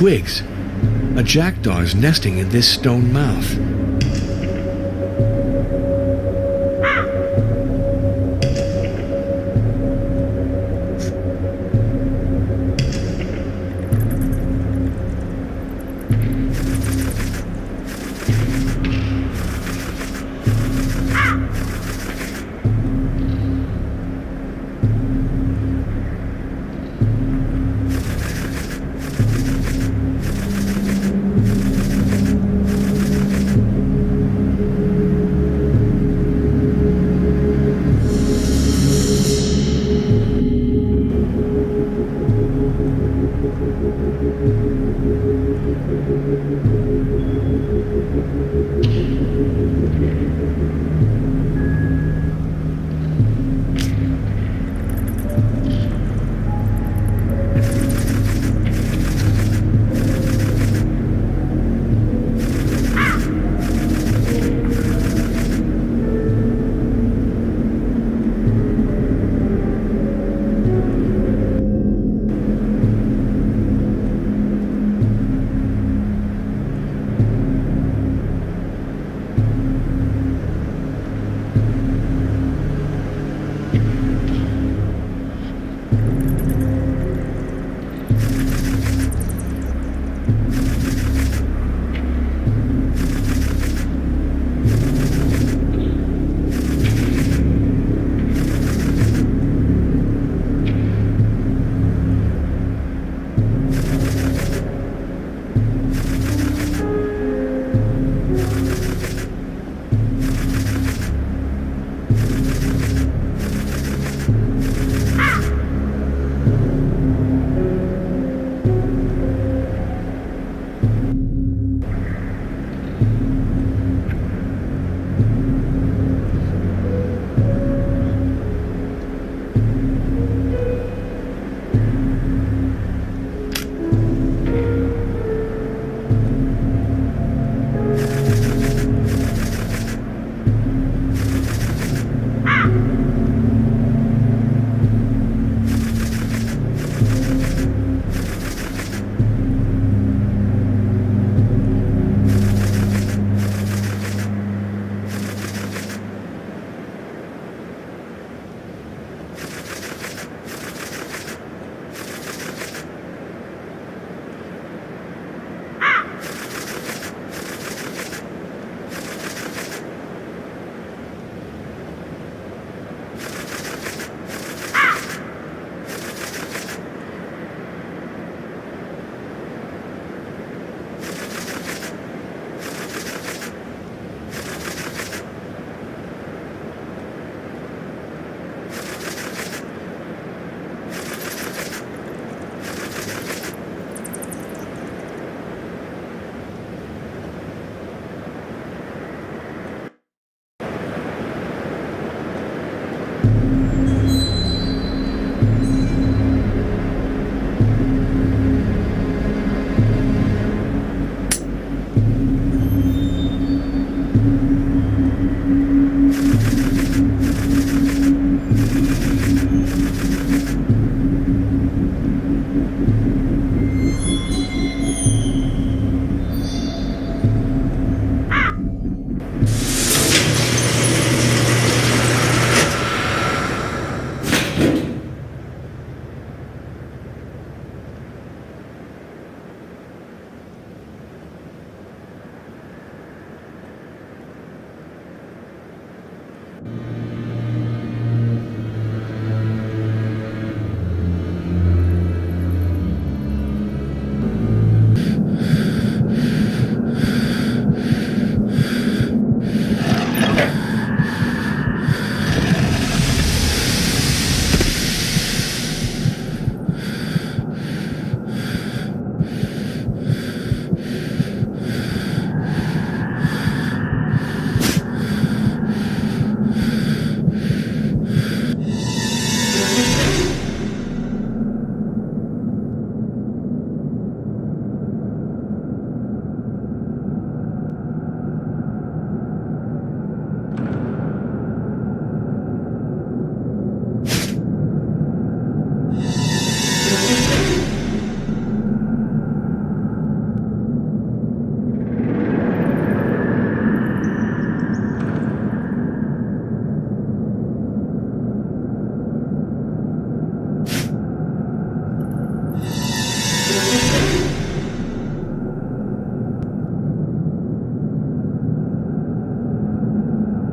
Twigs. A jackdaw is nesting in this stone mouth.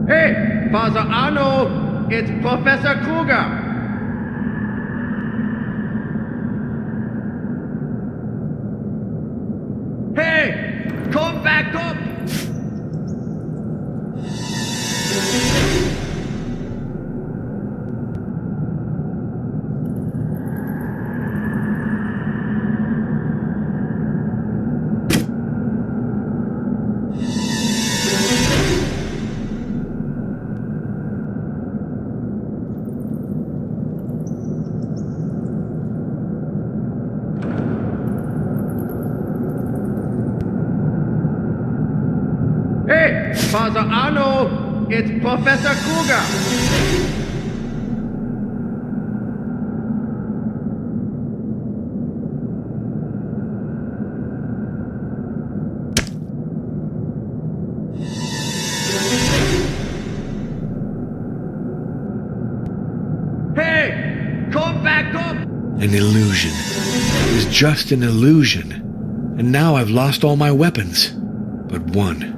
Hey, Father Arnold, it's Professor Kruger. Hey, come back up. Hey, Father Arnold, it's Professor Kruger. Hey, come back up. An illusion. It was just an illusion. And now I've lost all my weapons. But one.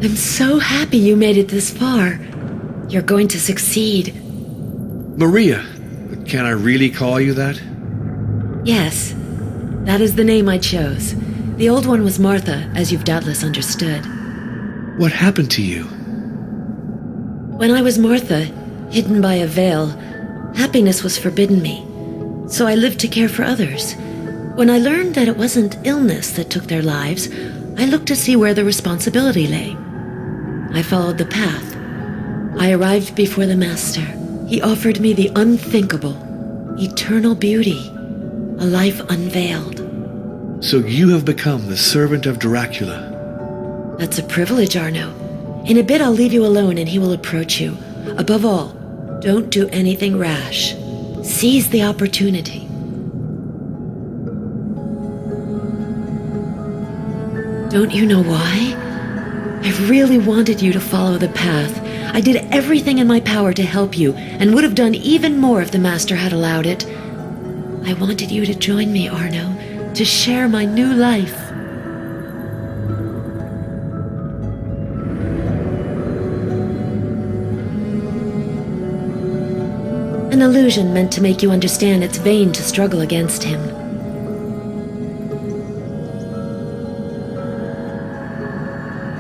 I'm so happy you made it this far. You're going to succeed. Maria, but can I really call you that? Yes, that is the name I chose. The old one was Martha, as you've doubtless understood. What happened to you? When I was Martha, hidden by a veil, happiness was forbidden me. So I lived to care for others. When I learned that it wasn't illness that took their lives, I looked to see where the responsibility lay. I followed the path. I arrived before the Master. He offered me the unthinkable, eternal beauty, a life unveiled. So you have become the servant of Dracula. That's a privilege, Arno. In a bit I'll leave you alone and he will approach you. Above all, don't do anything rash. Seize the opportunity. Don't you know why? I really wanted you to follow the path. I did everything in my power to help you, and would have done even more if the Master had allowed it. I wanted you to join me, Arno, to share my new life. An illusion meant to make you understand it's vain to struggle against him.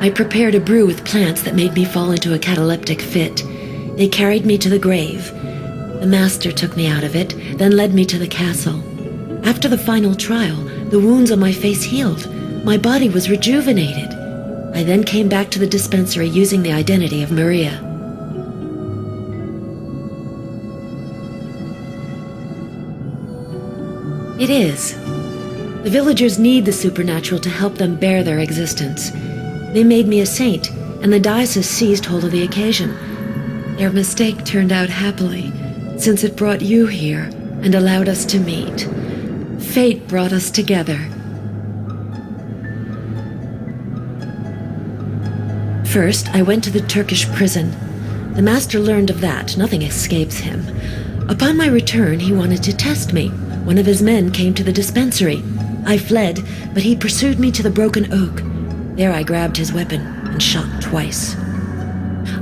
I prepared a brew with plants that made me fall into a cataleptic fit. They carried me to the grave. The Master took me out of it, then led me to the castle. After the final trial, the wounds on my face healed. My body was rejuvenated. I then came back to the dispensary using the identity of Maria. It is. The villagers need the supernatural to help them bear their existence. They made me a saint, and the diocese seized hold of the occasion. Their mistake turned out happily, since it brought you here and allowed us to meet. Fate brought us together. First, I went to the Turkish prison. The Master learned of that. Nothing escapes him. Upon my return, he wanted to test me. One of his men came to the dispensary. I fled, but he pursued me to the broken oak. There I grabbed his weapon and shot twice.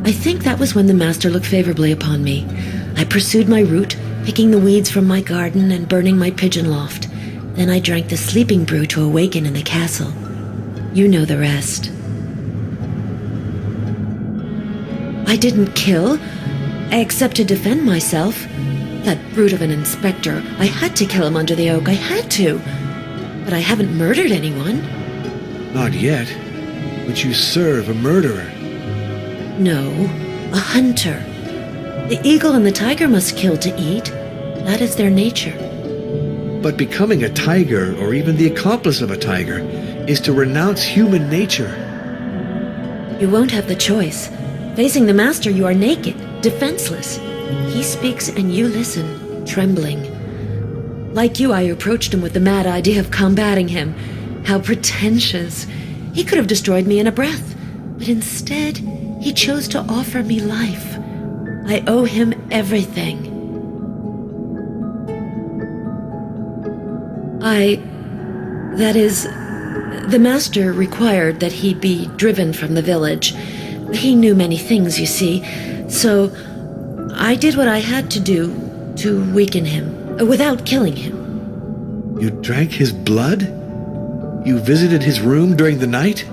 I think that was when the Master looked favorably upon me. I pursued my route, picking the weeds from my garden and burning my pigeon loft. Then I drank the sleeping brew to awaken in the castle. You know the rest. I didn't kill, except to defend myself. That brute of an inspector, I had to kill him under the oak, I had to. But I haven't murdered anyone. Not yet. But you serve a murderer. No, a hunter. The eagle and the tiger must kill to eat. That is their nature. But becoming a tiger, or even the accomplice of a tiger, is to renounce human nature. You won't have the choice. Facing the Master, you are naked, defenseless. He speaks and you listen, trembling. Like you, I approached him with the mad idea of combating him. How pretentious. He could have destroyed me in a breath, but instead, he chose to offer me life. I owe him everything. That is, the master required that he be driven from the village. He knew many things, you see, so I did what I had to do to weaken him, without killing him. You drank his blood? You visited his room during the night?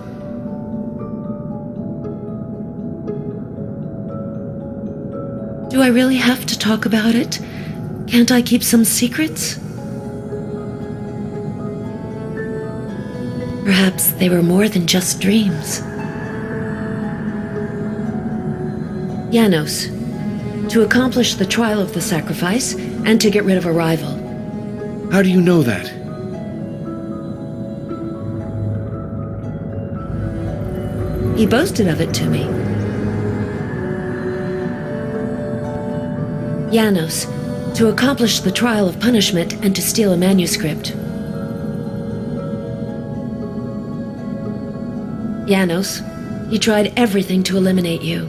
Do I really have to talk about it? Can't I keep some secrets? Perhaps they were more than just dreams. Janos, to accomplish the trial of the sacrifice and to get rid of a rival. How do you know that? He boasted of it to me. Janos, to accomplish the trial of punishment and to steal a manuscript. Janos, he tried everything to eliminate you.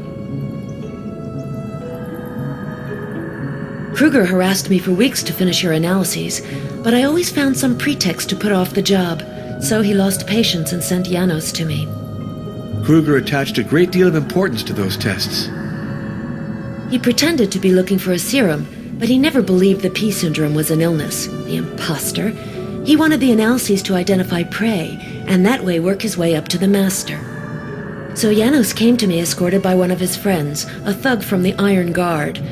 Kruger harassed me for weeks to finish your analyses, but I always found some pretext to put off the job, so he lost patience and sent Janos to me. Kruger attached a great deal of importance to those tests. He pretended to be looking for a serum, but he never believed the P syndrome was an illness. The imposter. He wanted the analyses to identify prey, and that way work his way up to the master. So Janos came to me escorted by one of his friends, a thug from the Iron Guard.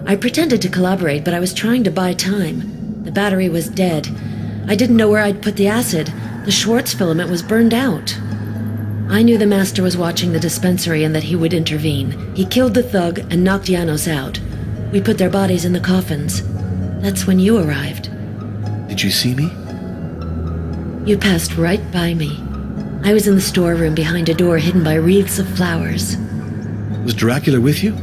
I pretended to collaborate, but I was trying to buy time. The battery was dead. I didn't know where I'd put the acid. The Schwartz filament was burned out. I knew the master was watching the dispensary and that he would intervene. He killed the thug and knocked Janos out. We put their bodies in the coffins. That's when you arrived. Did you see me? You passed right by me. I was in the storeroom behind a door hidden by wreaths of flowers. Was Dracula with you?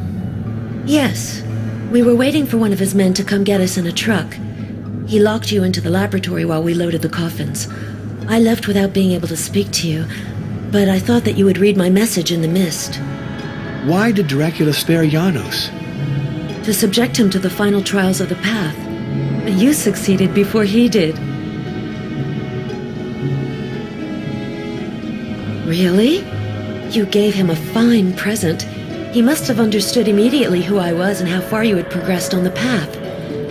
Yes. We were waiting for one of his men to come get us in a truck. He locked you into the laboratory while we loaded the coffins. I left without being able to speak to you, but I thought that you would read my message in the mist. Why did Dracula spare Janos? To subject him to the final trials of the path. But you succeeded before he did. Really? You gave him a fine present. He must have understood immediately who I was and how far you had progressed on the path.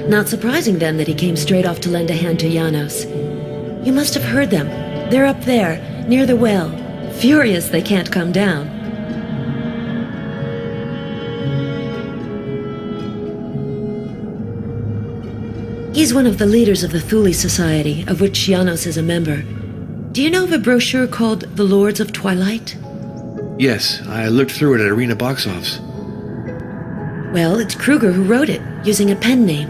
Not surprising then that he came straight off to lend a hand to Janos. You must have heard them. They're up there, near the well. Furious they can't come down. He's one of the leaders of the Thule Society, of which Janos is a member. Do you know of a brochure called The Lords of Twilight? Yes, I looked through it at Arena Box Office. Well, it's Kruger who wrote it, using a pen name.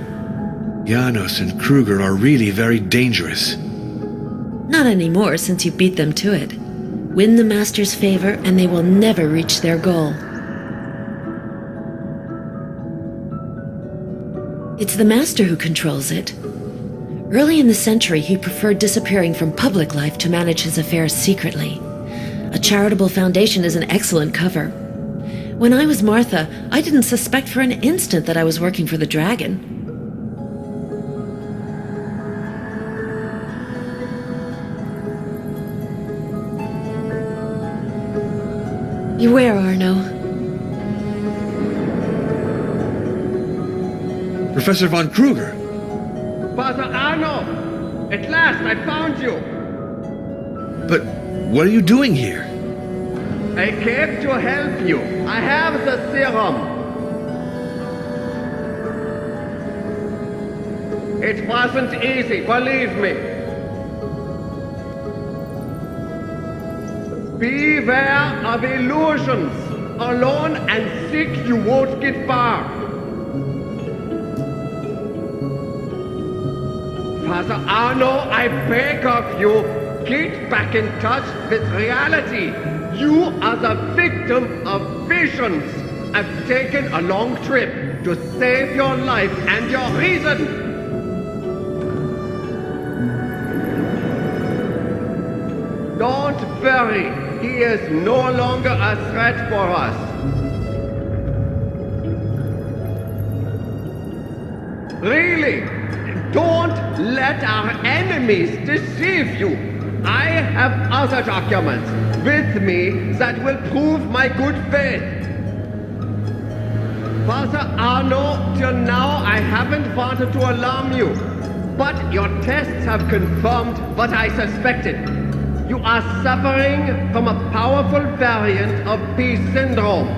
Janos and Kruger are really very dangerous. Not anymore, since you beat them to it. Win the Master's favor, and they will never reach their goal. It's the Master who controls it. Early in the century, he preferred disappearing from public life to manage his affairs secretly. A charitable foundation is an excellent cover. When I was Martha, I didn't suspect for an instant that I was working for the dragon. Beware, Arno. Professor von Kruger! Father Arno! At last I found you! But what are you doing here? I came to help you. I have the serum. It wasn't easy, believe me. Beware of illusions. Alone and sick, you won't get far. Father Arno, I beg of you, get back in touch with reality. You are the victim of visions. I've taken a long trip to save your life and your reason. Don't worry, he is no longer a threat for us. Really, don't let our enemies deceive you. I have other documents with me that will prove my good faith. Father Arno, till now I haven't wanted to alarm you, but your tests have confirmed what I suspected. You are suffering from a powerful variant of peace syndrome,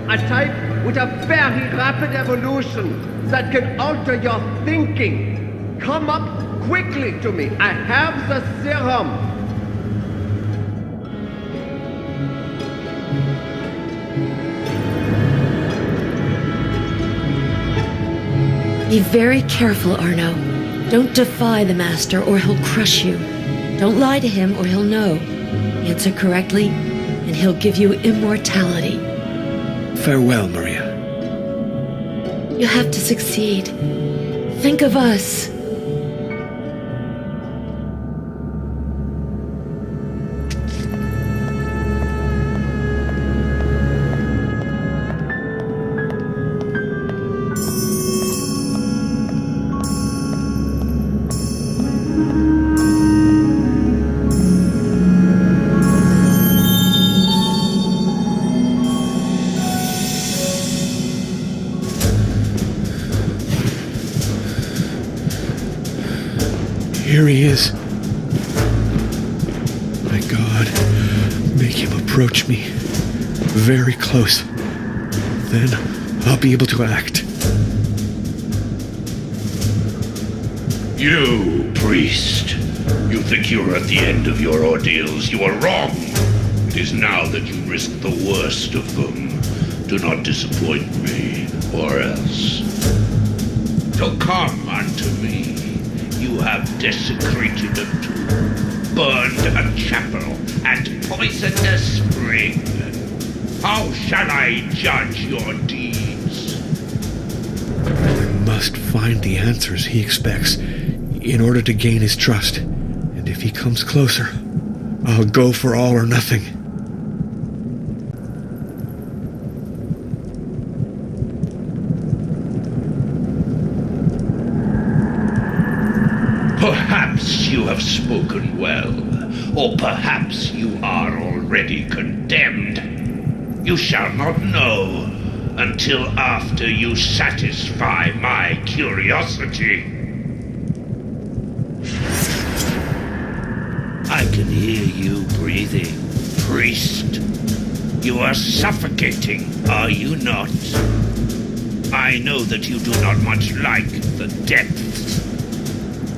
a type with a very rapid evolution that can alter your thinking. Come up quickly to me. I have the serum. Be very careful, Arno. Don't defy the Master or he'll crush you. Don't lie to him or he'll know. Answer correctly and he'll give you immortality. Farewell, Maria. You have to succeed. Think of us. Here he is. My God, make him approach me very close. Then I'll be able to act. You, priest. You think you're at the end of your ordeals. You are wrong. It is now that you risk the worst of them. Do not disappoint me, or else. So come unto me. You have desecrated a tomb, burned a chapel, and poisoned a spring. How shall I judge your deeds? I must find the answers he expects in order to gain his trust. And if he comes closer, I'll go for all or nothing. Perhaps you have spoken well, or perhaps you are already condemned. You shall not know until after you satisfy my curiosity. I can hear you breathing, priest. You are suffocating, are you not? I know that you do not much like the depths.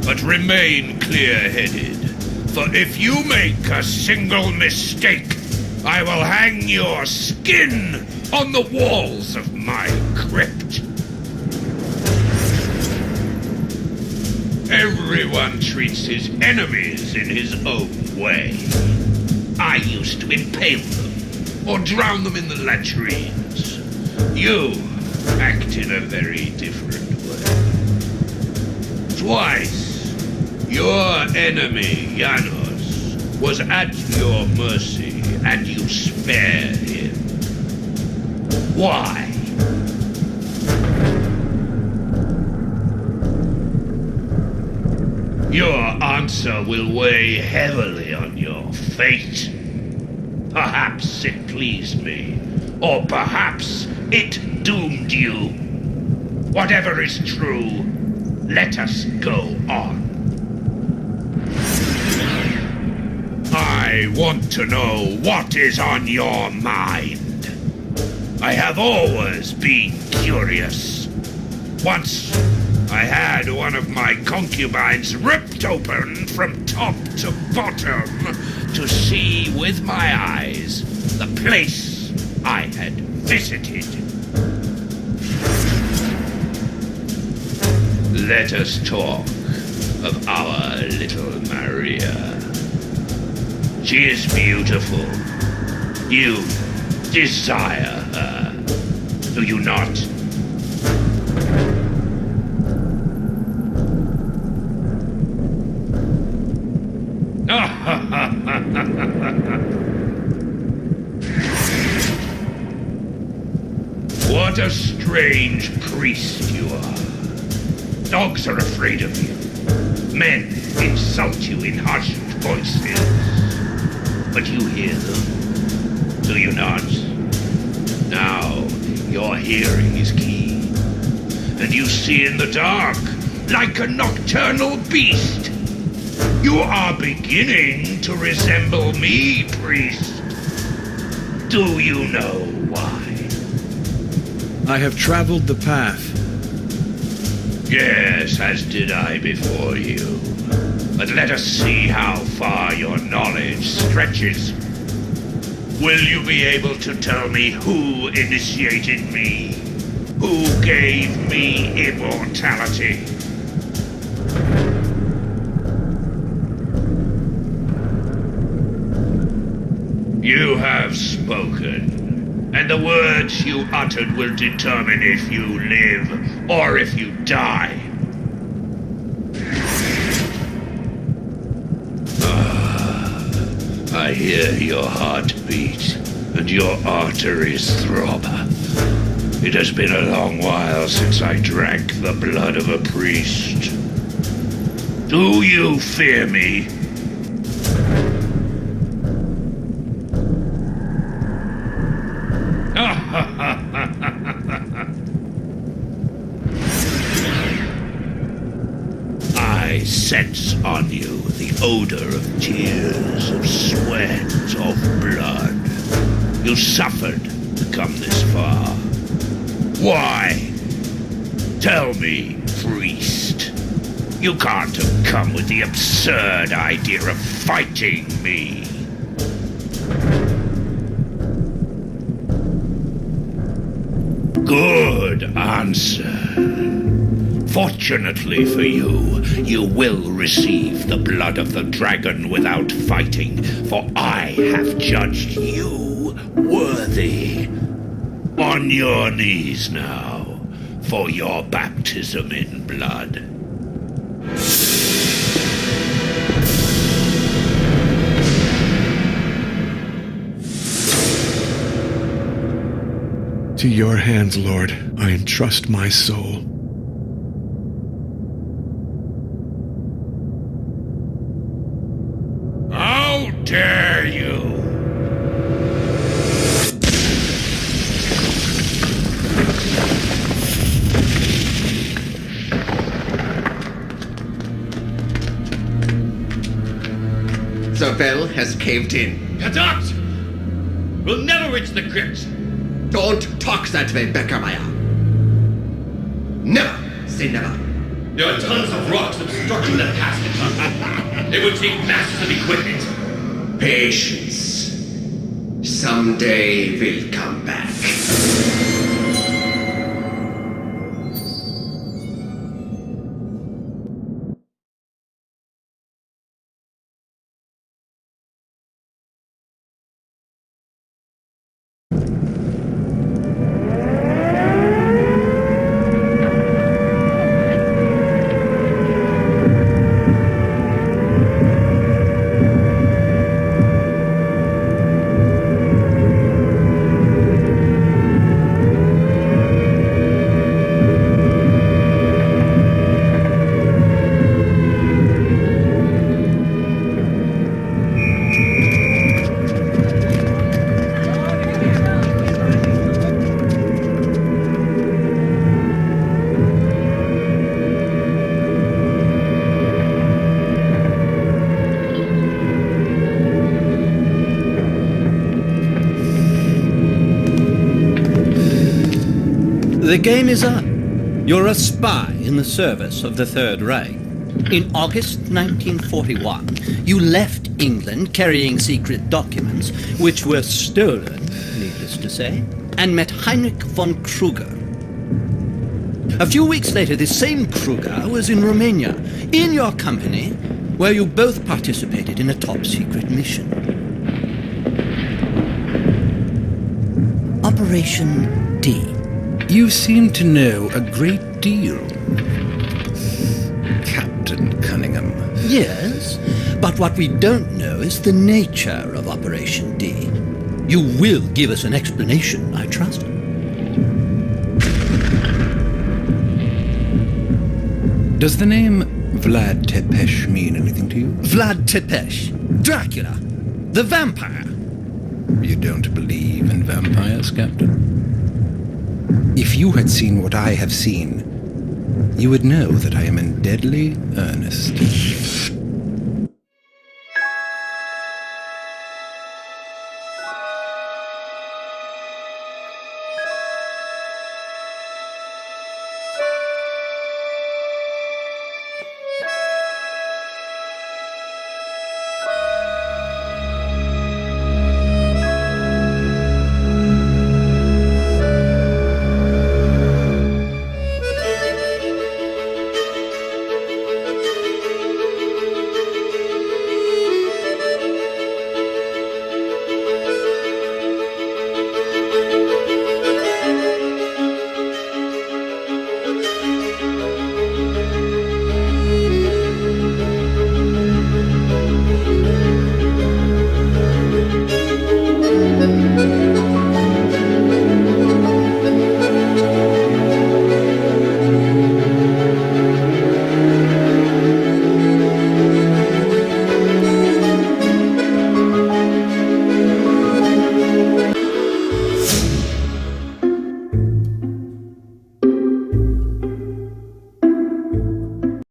But remain clear-headed, for if you make a single mistake, I will hang your skin on the walls of my crypt. Everyone treats his enemies in his own way. I used to impale them, or drown them in the latrines. You act in a very different way. Twice, your enemy, Janos, was at your mercy, and you spared him. Why? Your answer will weigh heavily on your fate. Perhaps it pleased me, or perhaps it doomed you. Whatever is true, let us go on. I want to know what is on your mind. I have always been curious. Once, I had one of my concubines ripped open from top to bottom to see with my eyes the place I had visited. Let us talk of our little Maria. She is beautiful. You desire her. Do you not? What a strange priest you are. Dogs are afraid of you. Men insult you in hushed voices. But you hear them, do you not? Now, your hearing is keen, and you see in the dark like a nocturnal beast. You are beginning to resemble me, priest. Do you know why? I have traveled the path. Yes, as did I before you. But let us see how far your knowledge stretches. Will you be able to tell me who initiated me? Who gave me immortality? You have spoken, and the words you uttered will determine if you live or if you die. I hear your heartbeat and your arteries throb. It has been a long while since I drank the blood of a priest. Do you fear me? I sense on you the odor of tears, of sweat, of blood. You suffered to come this far. Why? Tell me, priest. You can't have come with the absurd idea of fighting me. Good answer. Fortunately for you, you will receive the blood of the dragon without fighting, for I have judged you worthy. On your knees now, for your baptism in blood. To your hands, Lord, I entrust my soul. How dare you! The bell has caved in. Conduct! We'll never reach the crypt. Don't talk that way, Beckermeyer. Never say never. There are tons of rocks obstructing the passage. It would take masses of equipment. Patience. Someday we'll come back. The game is up. You're a spy in the service of the Third Reich. In August 1941, you left England carrying secret documents, which were stolen, needless to say, and met Heinrich von Kruger. A few weeks later, this same Kruger was in Romania, in your company, where you both participated in a top-secret mission. Operation D. You seem to know a great deal, Captain Cunningham. Yes, but what we don't know is the nature of Operation D. You will give us an explanation, I trust. Does the name Vlad Tepesh mean anything to you? Vlad Tepesh, Dracula, the vampire. You don't believe in vampires, Captain? If you had seen what I have seen, you would know that I am in deadly earnest.